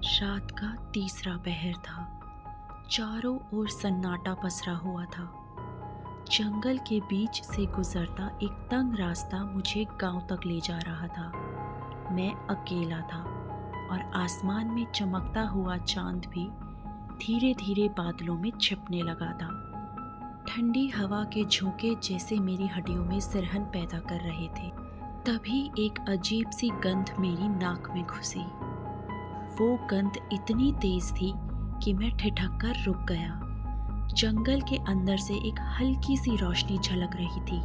रात का तीसरा पहर था। चारों ओर सन्नाटा पसरा हुआ था। जंगल के बीच से गुजरता एक तंग रास्ता मुझे गांव तक ले जा रहा था। मैं अकेला था और आसमान में चमकता हुआ चांद भी धीरे धीरे बादलों में छिपने लगा था। ठंडी हवा के झोंके जैसे मेरी हड्डियों में सिरहन पैदा कर रहे थे। तभी एक अजीब सी गंध मेरी नाक में घुसी। वो गंध इतनी तेज थी कि मैं ठिठक कर रुक गया। जंगल के अंदर से एक हल्की सी रोशनी झलक रही थी।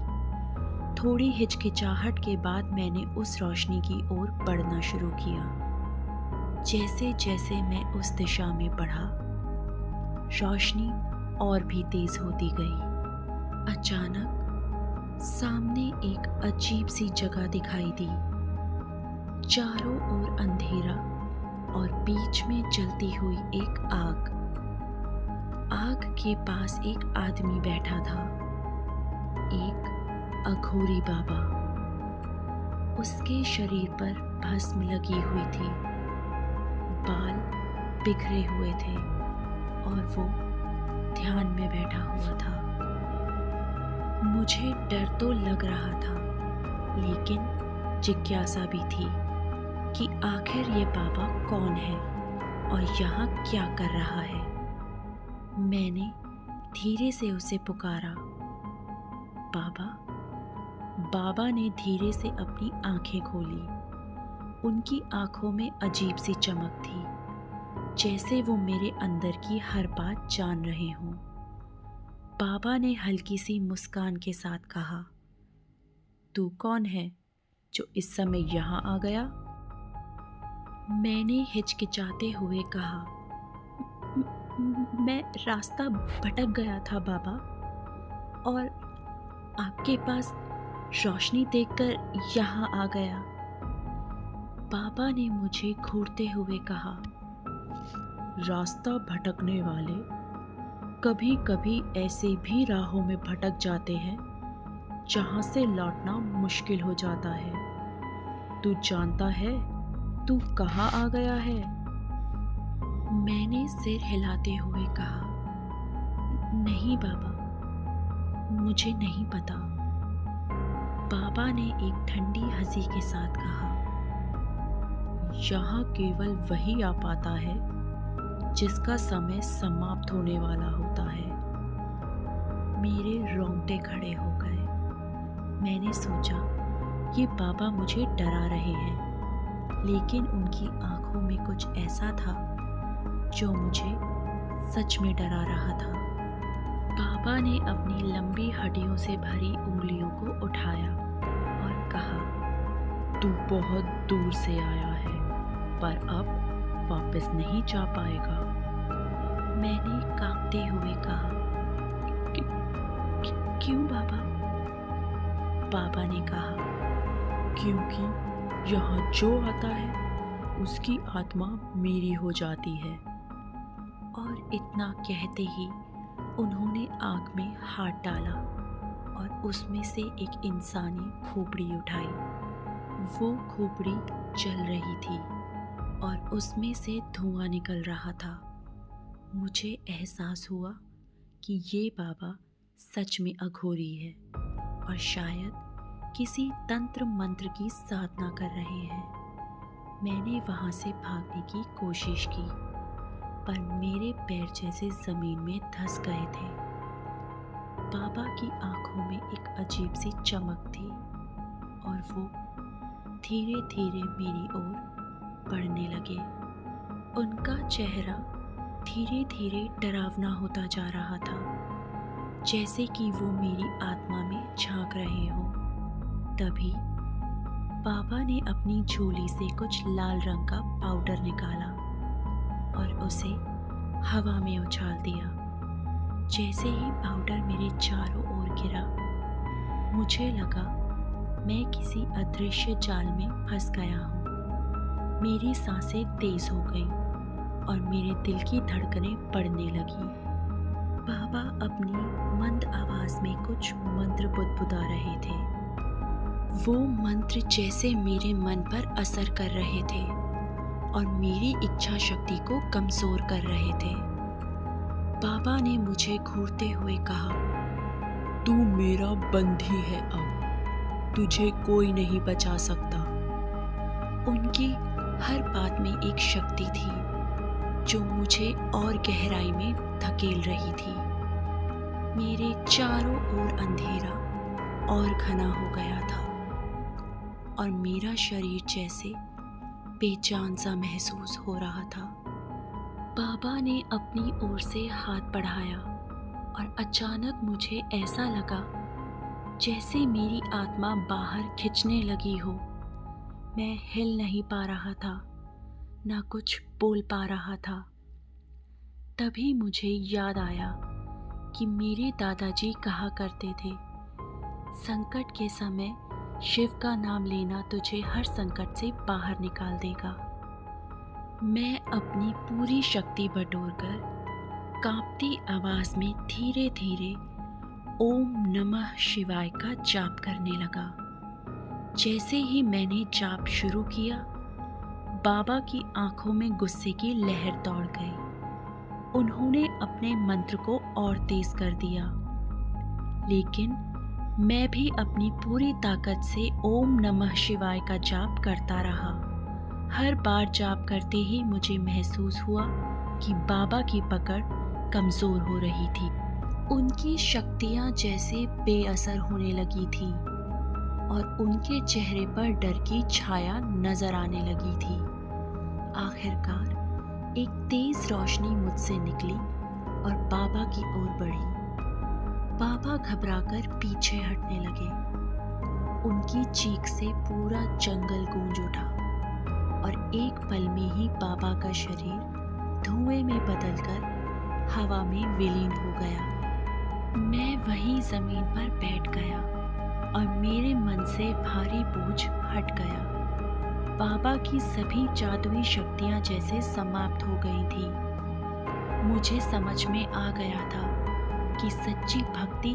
थोड़ी हिचकिचाहट के बाद मैंने उस रोशनी की ओर बढ़ना शुरू किया। जैसे जैसे मैं उस दिशा में बढ़ा, रोशनी और भी तेज होती गई। अचानक सामने एक अजीब सी जगह दिखाई दी। चारों ओर अंधेरा और बीच में जलती हुई एक आग। आग के पास एक आदमी बैठा था, एक अघोरी बाबा। उसके शरीर पर भस्म लगी हुई थी, बाल बिखरे हुए थे और वो ध्यान में बैठा हुआ था। मुझे डर तो लग रहा था, लेकिन जिज्ञासा भी थी कि आखिर ये बाबा कौन है और यहाँ क्या कर रहा है। मैंने धीरे से उसे पुकारा, बाबा। बाबा ने धीरे से अपनी आंखें खोली। उनकी आंखों में अजीब सी चमक थी, जैसे वो मेरे अंदर की हर बात जान रहे हों। बाबा ने हल्की सी मुस्कान के साथ कहा, तू कौन है जो इस समय यहाँ आ गया? मैंने हिचकिचाते हुए कहा, मैं रास्ता भटक गया था बाबा, और आपके पास रोशनी देखकर यहाँ आ गया। बाबा ने मुझे घूरते हुए कहा, रास्ता भटकने वाले कभी कभी ऐसे भी राहों में भटक जाते हैं जहां से लौटना मुश्किल हो जाता है। तू जानता है तू कहाँ आ गया है? मैंने सिर हिलाते हुए कहा, नहीं बाबा, मुझे नहीं पता। बाबा ने एक ठंडी हंसी के साथ कहा, यहाँ केवल वही आ पाता है जिसका समय समाप्त होने वाला होता है। मेरे रोंगटे खड़े हो गए। मैंने सोचा ये बाबा मुझे डरा रहे हैं, लेकिन उनकी आंखों में कुछ ऐसा था जो मुझे सच में डरा रहा था। बाबा ने अपनी लंबी हड्डियों से भरी उंगलियों को उठाया और कहा, तू बहुत दूर से आया है, पर अब वापस नहीं जा पाएगा। मैंने कांपते हुए कहा, क्यों बाबा? बाबा ने कहा, क्योंकि यहाँ जो आता है उसकी आत्मा मेरी हो जाती है। और इतना कहते ही उन्होंने आग में हाथ डाला और उसमें से एक इंसानी खोपड़ी उठाई। वो खोपड़ी जल रही थी और उसमें से धुआं निकल रहा था। मुझे एहसास हुआ कि ये बाबा सच में अघोरी है और शायद किसी तंत्र मंत्र की साधना कर रहे हैं। मैंने वहाँ से भागने की कोशिश की, पर मेरे पैर जैसे ज़मीन में धंस गए थे। बाबा की आंखों में एक अजीब सी चमक थी और वो धीरे धीरे मेरी ओर बढ़ने लगे। उनका चेहरा धीरे धीरे डरावना होता जा रहा था, जैसे कि वो मेरी आत्मा में झांक रहे हों। तभी बाबा ने अपनी झोली से कुछ लाल रंग का पाउडर निकाला और उसे हवा में उछाल दिया। जैसे ही पाउडर मेरे चारों ओर गिरा, मुझे लगा मैं किसी अदृश्य जाल में फंस गया हूँ। मेरी सांसें तेज हो गईं और मेरे दिल की धड़कनें बढ़ने लगीं। बाबा अपनी मंद आवाज में कुछ मंत्र बुदबुदा रहे थे। वो मंत्र जैसे मेरे मन पर असर कर रहे थे और मेरी इच्छा शक्ति को कमज़ोर कर रहे थे। बाबा ने मुझे घूरते हुए कहा, तू मेरा बंदी है, अब तुझे कोई नहीं बचा सकता। उनकी हर बात में एक शक्ति थी जो मुझे और गहराई में धकेल रही थी। मेरे चारों ओर अंधेरा और घना हो गया था और मेरा शरीर जैसे बेजान सा महसूस हो रहा था। बाबा ने अपनी ओर से हाथ बढ़ाया और अचानक मुझे ऐसा लगा जैसे मेरी आत्मा बाहर खिंचने लगी हो। मैं हिल नहीं पा रहा था, ना कुछ बोल पा रहा था। तभी मुझे याद आया कि मेरे दादाजी कहा करते थे, संकट के समय शिव का नाम लेना तुझे हर संकट से बाहर निकाल देगा। मैं अपनी पूरी शक्ति बटोरकर कांपती आवाज में धीरे धीरे ओम नमः शिवाय का जाप करने लगा। जैसे ही मैंने जाप शुरू किया, बाबा की आंखों में गुस्से की लहर दौड़ गई। उन्होंने अपने मंत्र को और तेज कर दिया, लेकिन मैं भी अपनी पूरी ताकत से ओम नमः शिवाय का जाप करता रहा। हर बार जाप करते ही मुझे महसूस हुआ कि बाबा की पकड़ कमज़ोर हो रही थी। उनकी शक्तियाँ जैसे बेअसर होने लगी थी और उनके चेहरे पर डर की छाया नजर आने लगी थी। आखिरकार एक तेज रोशनी मुझसे निकली और बाबा की ओर बढ़ी। बाबा घबराकर पीछे हटने लगे। उनकी चीख से पूरा जंगल गूंज उठा और एक पल में ही बाबा का शरीर धुएं में बदलकर हवा में विलीन हो गया। मैं वहीं जमीन पर बैठ गया और मेरे मन से भारी बोझ हट गया। बाबा की सभी जादुई शक्तियां जैसे समाप्त हो गई थी। मुझे समझ में आ गया था कि सच्ची भक्ति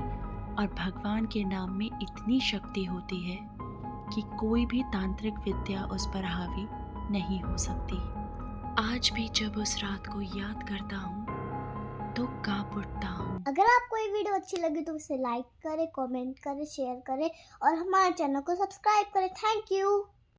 और भगवान के नाम में इतनी शक्ति होती है कि कोई भी तांत्रिक विद्या उस पर हावी नहीं हो सकती। आज भी जब उस रात को याद करता हूँ तो कांप उठता हूँ। अगर आपको ये वीडियो अच्छी लगी तो उसे लाइक करें, कमेंट करें, शेयर करें और हमारे चैनल को सब्सक्राइब करें। Thank you.